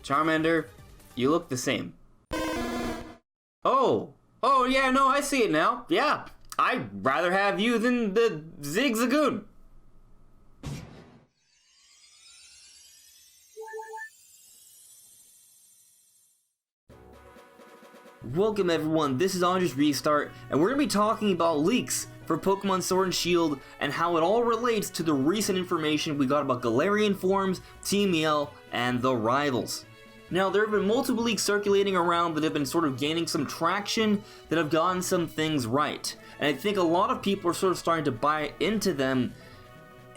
Charmander, you look the same. Oh yeah, no, I see it now. Yeah, I'd rather have you than the ZIGZAGOON. Welcome everyone, this is AndresRestart, and we're going to be talking about leaks for Pokemon Sword and Shield and how it all relates to the recent information we got about Galarian forms, Team Yell, and the rivals. Now, there have been multiple leaks circulating around that have been sort of gaining some traction, that have gotten some things right. And I think a lot of people are sort of starting to buy into them,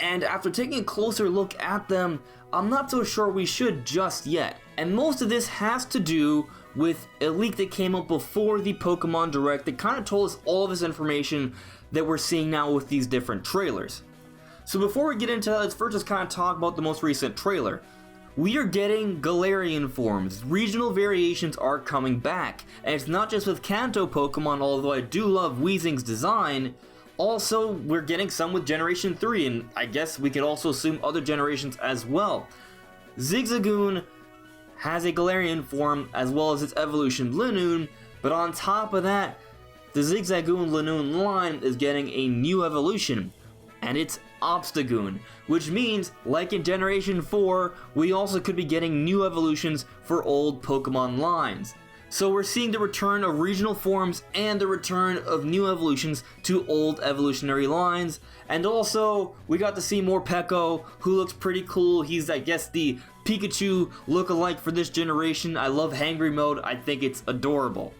and after taking a closer look at them, I'm not so sure we should just yet. And most of this has to do with a leak that came up before the Pokemon Direct that kind of told us all of this information that we're seeing now with these different trailers. So before we get into that, let's first just kind of talk about the most recent trailer. We are getting Galarian forms. Regional variations are coming back, and it's not just with Kanto Pokemon, although I do love WEEZING's design. Also, we're getting some with Generation 3, and I guess we could also assume other generations as well. ZIGZAGOON has a Galarian form as well as its evolution LINOONE, but on top of that, the ZIGZAGOON LINOONE line is getting a new evolution, and it's Obstagoon, which means, like in Generation 4, we also could be getting new evolutions for old Pokemon lines. So we're seeing the return of regional forms and the return of new evolutions to old evolutionary lines. And also, we got to see MORPEKO, who looks pretty cool. He's, I guess, the Pikachu look-alike for this generation. I love Hangry Mode. I think it's adorable.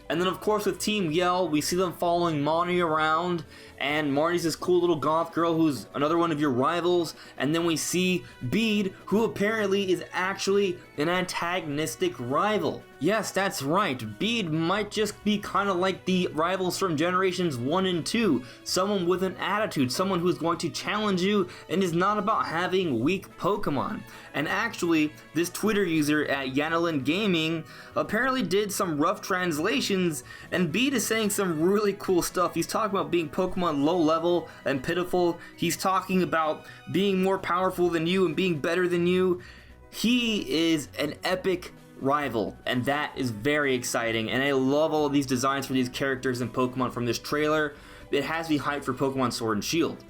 And then, of course, with Team Yell, we see them following Marnie around, and Marnie's this cool little goth girl who's another one of your rivals. And then we see Bede, who apparently is actually an antagonistic rival. Yes, that's right, Bede might just be kind of like the rivals from Generations 1 and 2. Someone with an attitude, someone who's going to challenge you and is not about having weak Pokemon. And actually, this Twitter user at Yanolin Gaming apparently did some rough translations, and Bede is saying some really cool stuff. He's talking about being Pokemon low level and pitiful. He's talking about being more powerful than you and being better than you. He is an epic rival, and that is very exciting, and I love all of these designs for these characters and Pokemon from this trailer. It has me hyped for Pokemon Sword and Shield.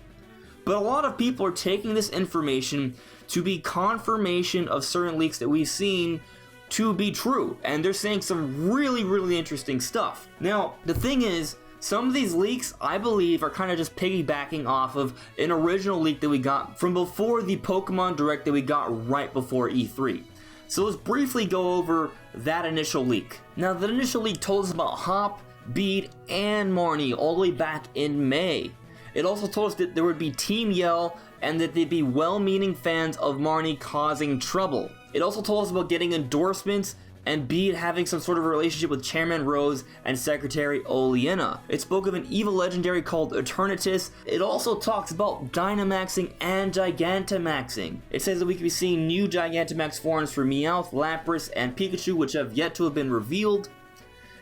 But a lot of people are taking this information to be confirmation of certain leaks that we've seen to be true, and they're saying some really interesting stuff. Now, the thing is, some of these leaks, I believe, are kind of just piggybacking off of an original leak that we got from before the Pokemon Direct that we got right before E3. So let's briefly go over that initial leak. Now, the initial leak told us about Hop, Bede, and Marnie all the way back in May. It also told us that there would be Team Yell and that they'd be well-meaning fans of Marnie causing trouble. It also told us about getting endorsements and Bede having some sort of relationship with Chairman Rose and Secretary Oleana. It spoke of an evil legendary called Eternatus. It also talks about Dynamaxing and Gigantamaxing. It says that we could be seeing new Gigantamax forms for Meowth, Lapras, and Pikachu, which have yet to have been revealed.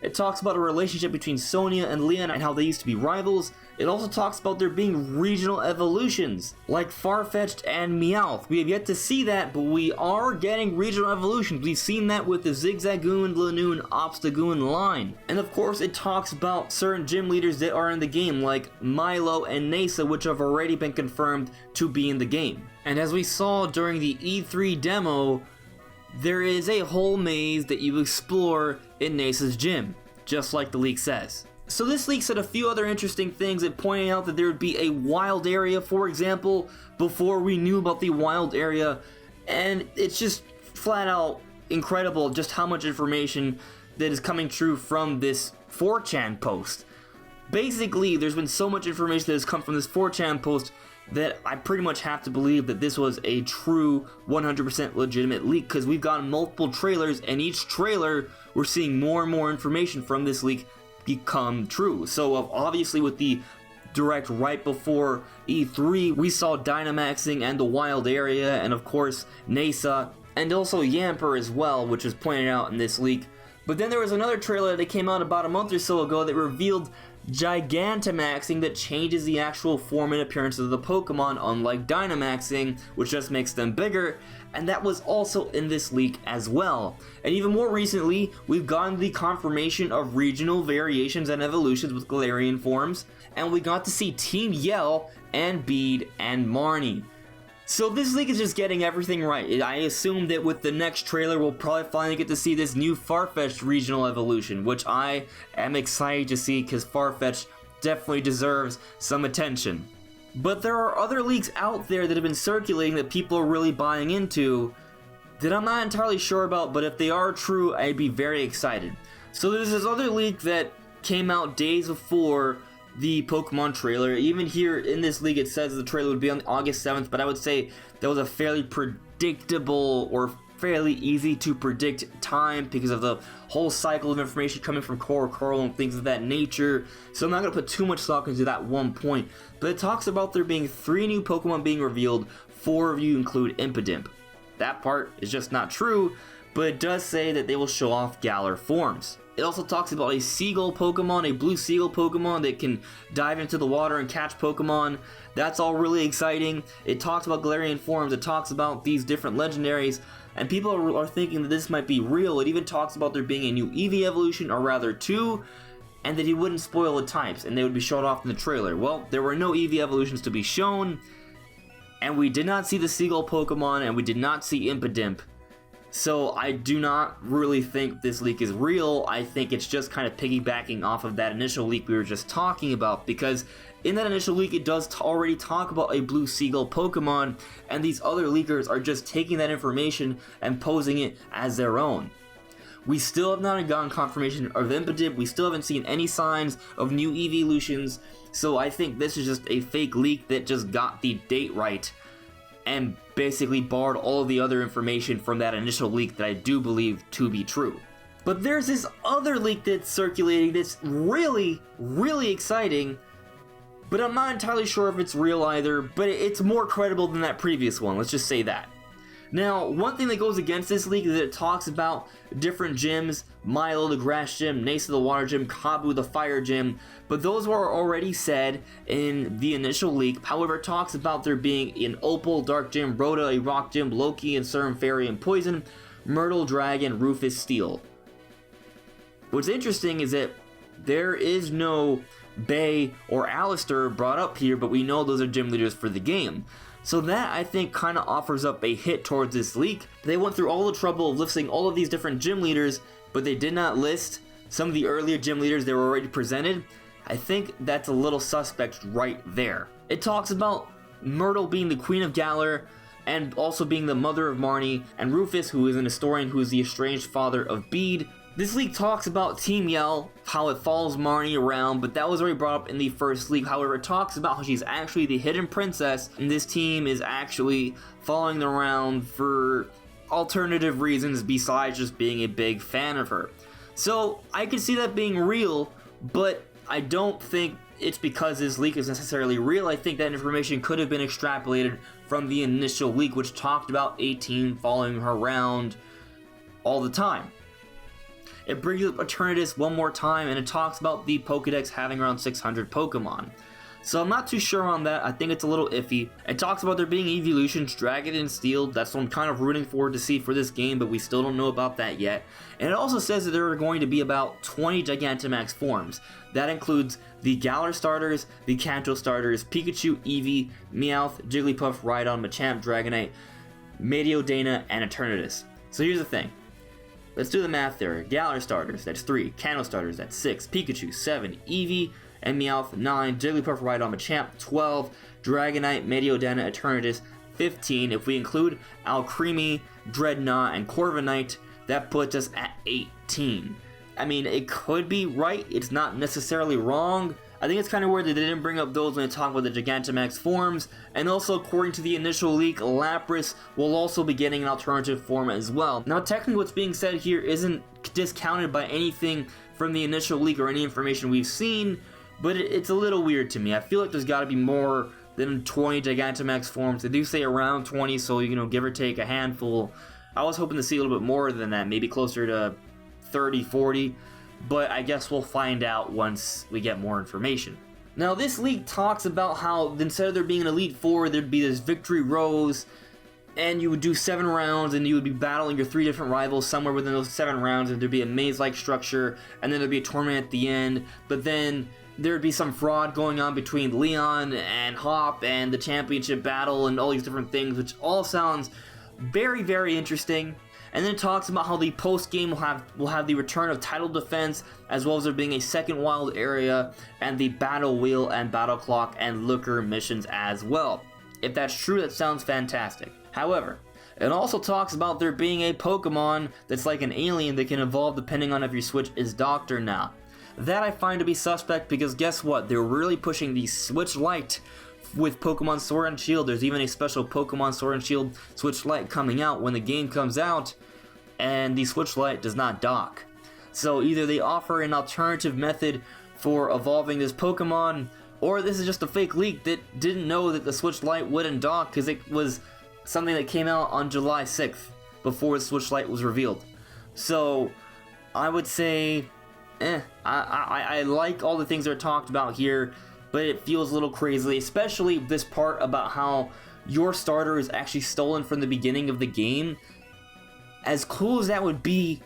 It talks about a relationship between Sonia and Leon and how they used to be rivals. It also talks about there being regional evolutions, like Farfetch'd and Meowth. We have yet to see that, but we are getting regional evolutions. We've seen that with the ZIGZAGOON, LINOONE, Obstagoon line. And of course, it talks about certain gym leaders that are in the game, like Milo and Nessa, which have already been confirmed to be in the game. And as we saw during the E3 demo, there is a whole maze that you explore in Nessa's gym, just like the leak says. So this leak said a few other interesting things, at pointing out that there would be a wild area, for example, before we knew about the wild area, and it's just flat out incredible just how much information that is coming true from this 4chan post. Basically, there's been so much information that has come from this 4chan post that I pretty much have to believe that this was a true 100% legitimate leak, because we've gotten multiple trailers, and each trailer we're seeing more and more information from this leak become true. So obviously with the Direct right before E3, we saw Dynamaxing and the wild area, and of course Nessa, and also Yamper as well, which was pointed out in this leak. But then there was another trailer that came out about a month or so ago that revealed Gigantamaxing that changes the actual form and appearance of the Pokemon, unlike Dynamaxing, which just makes them bigger, and that was also in this leak as well. And even more recently, we've gotten the confirmation of regional variations and evolutions with Galarian forms, and we got to see Team Yell and Bede and Marnie. So this leak is just getting everything right. I assume that with the next trailer we'll probably finally get to see this new Farfetch'd regional evolution, which I am excited to see because Farfetch'd definitely deserves some attention. But there are other leaks out there that have been circulating that people are really buying into that I'm not entirely sure about, but if they are true, I'd be very excited. So there's this other leak that came out days before the Pokemon trailer. Even here in this leak it says the trailer would be on August 7th, but I would say that was a fairly predictable or fairly easy to predict time because of the whole cycle of information coming from Coral and things of that nature. So I'm not going to put too much stock into that one point, but it talks about there being 3 new Pokemon being revealed, 4 of you include Impidimp. That part is just not true, but it does say that they will show off Galar forms. It also talks about a seagull Pokemon, a blue seagull Pokemon that can dive into the water and catch Pokemon. That's all really exciting. It talks about Galarian forms, it talks about these different legendaries, and people are thinking that this might be real. It even talks about there being a new Eevee evolution, or rather 2, and that he wouldn't spoil the types, and they would be shown off in the trailer. Well, there were no Eevee evolutions to be shown, and we did not see the seagull Pokemon, and we did not see Impidimp. So I do not really think this leak is real. I think it's just kind of piggybacking off of that initial leak we were just talking about, because in that initial leak it does already talk about a blue seagull Pokemon, and these other leakers are just taking that information and posing it as their own. We still have not gotten confirmation of Impidimp, we still haven't seen any signs of new evolutions, so I think this is just a fake leak that just got the date right and basically barred all of the other information from that initial leak that I do believe to be true. But there's this other leak that's circulating that's really, really exciting, but I'm not entirely sure if it's real either, but it's more credible than that previous one, let's just say that. Now, one thing that goes against this leak is that it talks about different gyms, Milo the grass gym, Nasa the water gym, Kabu the fire gym, but those were already said in the initial leak. However, it talks about there being an Opal, Dark Gym, Rhoda, a Rock Gym, Loki, and Serum Fairy and Poison, Myrtle, Dragon, Rufus, Steel. What's interesting is that there is no Bay or Alistair brought up here, but we know those are gym leaders for the game. So that, I think, kind of offers up a hit towards this leak. They went through all the trouble of listing all of these different gym leaders, but they did not list some of the earlier gym leaders they were already presented. I think that's a little suspect right there. It talks about Myrtle being the Queen of Galar, and also being the mother of Marnie, and Rufus, who is an historian who is the estranged father of Bede. This leak talks about Team Yell, how it follows Marnie around, but that was already brought up in the first leak. However, it talks about how she's actually the hidden princess, and this team is actually following them around for alternative reasons besides just being a big fan of her. So, I can see that being real, but I don't think it's because this leak is necessarily real. I think that information could have been extrapolated from the initial leak, which talked about a team following her around all the time. It brings up Eternatus one more time, and it talks about the Pokedex having around 600 Pokemon. So I'm not too sure on that. I think it's a little iffy. It talks about there being evolutions, Dragon and Steel. That's what I'm kind of rooting forward to see for this game, but we still don't know about that yet. And it also says that there are going to be about 20 Gigantamax forms. That includes the Galar starters, the Kanto starters, Pikachu, Eevee, Meowth, Jigglypuff, Rhydon, Machamp, Dragonite, Meteodana, and Eternatus. So here's the thing. Let's do the math there. Galar starters, that's 3. Kanto starters, that's 6. Pikachu, 7. Eevee and Meowth, 9. Jigglypuff, Rhydon, Machamp, 12. Dragonite, Meteodana, Eternatus, 15. If we include Alcremie, Dreadnought, and Corviknight, that puts us at 18. I mean, it could be right. It's not necessarily wrong. I think it's kind of weird that they didn't bring up those when they talk about the Gigantamax forms, and also according to the initial leak, Lapras will also be getting an alternative form as well. Now technically what's being said here isn't discounted by anything from the initial leak or any information we've seen, but it's a little weird to me. I feel like there's got to be more than 20 Gigantamax forms. They do say around 20, so give or take a handful. I was hoping to see a little bit more than that, maybe closer to 30, 40. but I guess we'll find out once we get more information. Now, this leak talks about how instead of there being an Elite Four, there'd be this Victory Rose, and you would do 7 rounds, and you would be battling your 3 different rivals somewhere within those 7 rounds, and there'd be a maze-like structure, and then there'd be a tournament at the end, but then there'd be some fraud going on between Leon and Hop and the championship battle and all these different things, which all sounds very, very interesting. And then it talks about how the post-game will have the return of title defense, as well as there being a second wild area, and the battle wheel and battle clock and looker missions as well. If that's true, that sounds fantastic. However, it also talks about there being a Pokemon that's like an alien that can evolve depending on if your Switch is docked or not. That I find to be suspect because guess what? They're really pushing the Switch Lite with Pokemon Sword and Shield. There's even a special Pokemon Sword and Shield Switch Lite coming out when the game comes out, and the Switch Lite does not dock. So either they offer an alternative method for evolving this Pokemon, or this is just a fake leak that didn't know that the Switch Lite wouldn't dock because it was something that came out on July 6th before the Switch Lite was revealed. So I would say, I like all the things that are talked about here, but it feels a little crazy, especially this part about how your starter is actually stolen from the beginning of the game. As cool as that would be,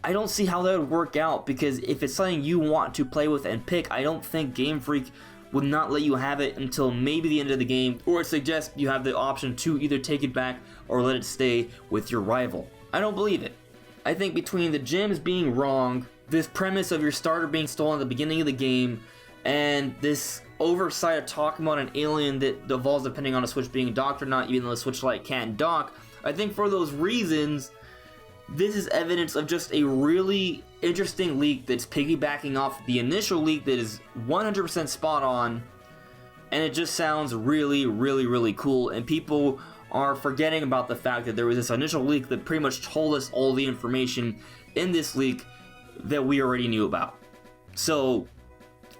I don't see how that would work out, because if it's something you want to play with and pick, I don't think Game Freak would not let you have it until maybe the end of the game, or it suggests you have the option to either take it back or let it stay with your rival. I don't believe it. I think between the gyms being wrong, this premise of your starter being stolen at the beginning of the game, and this oversight of talking about an alien that evolves depending on a Switch being docked or not, even though the Switch Lite can't dock, I think for those reasons, this is evidence of just a really interesting leak that's piggybacking off the initial leak that is 100% spot on, and it just sounds really, really, really cool, and people are forgetting about the fact that there was this initial leak that pretty much told us all the information in this leak that we already knew about. So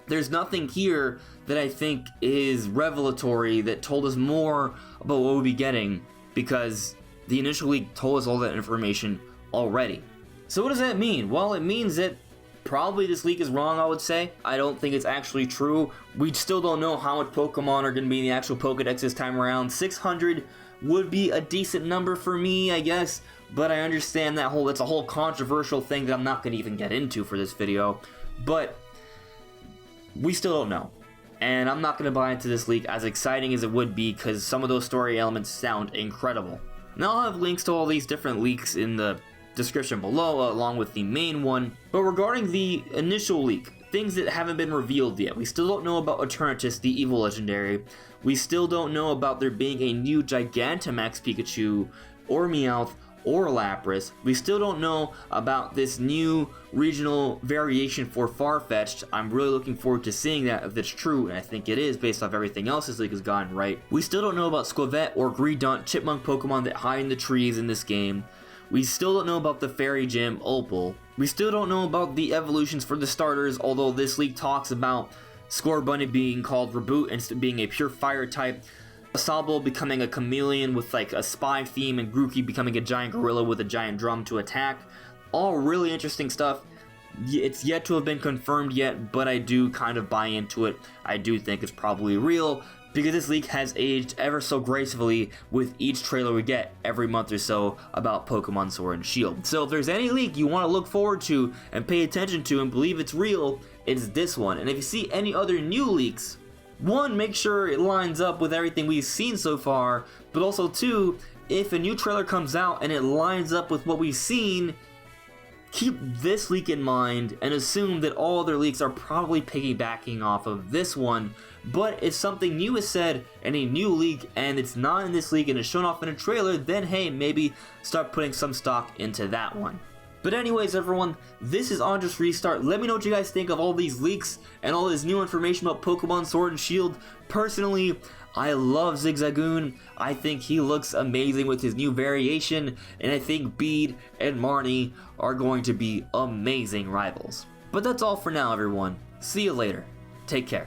there's nothing here that I think is revelatory that told us more about what we'll be getting, because the initial leak told us all that information already. So what does that mean? Well, it means that probably this leak is wrong, I would say. I don't think it's actually true. We still don't know how much Pokemon are going to be in the actual Pokedex this time around. 600 would be a decent number for me, I guess, but I understand that's a whole controversial thing that I'm not going to even get into for this video. But we still don't know. And I'm not going to buy into this leak, as exciting as it would be, because some of those story elements sound incredible. Now I'll have links to all these different leaks in the description below, along with the main one. But regarding the initial leak, things that haven't been revealed yet. We still don't know about Eternatus, the evil legendary. We still don't know about there being a new Gigantamax Pikachu, or Meowth, or Lapras. We still don't know about this new regional variation for Farfetch'd. I'm really looking forward to seeing that if it's true, and I think it is based off everything else this league has gotten right. We still don't know about Squavette or Greedont, chipmunk Pokemon that hide in the trees in this game. We still don't know about the Fairy Gym Opal. We still don't know about the evolutions for the starters, although this leak talks about Scorbunny being called Reboot and being a pure fire type, Sabo becoming a chameleon with like a spy theme, and Grookey becoming a giant gorilla with a giant drum to attack. All really interesting stuff. It's yet to have been confirmed yet, but I do kind of buy into it. I do think it's probably real, because this leak has aged ever so gracefully with each trailer we get every month or so about Pokemon Sword and Shield. So if there's any leak you want to look forward to and pay attention to and believe it's real, it's this one. And if you see any other new leaks, one, make sure it lines up with everything we've seen so far, but also two, if a new trailer comes out and it lines up with what we've seen, keep this leak in mind and assume that all other leaks are probably piggybacking off of this one. But if something new is said in a new leak and it's not in this leak and it's shown off in a trailer, then hey, maybe start putting some stock into that one. But anyways, everyone, this is AndresRestart. Let me know what you guys think of all these leaks and all this new information about Pokemon Sword and Shield. Personally, I love ZIGZAGOON. I think he looks amazing with his new variation, and I think Bede and Marnie are going to be amazing rivals. But that's all for now, everyone. See you later. Take care.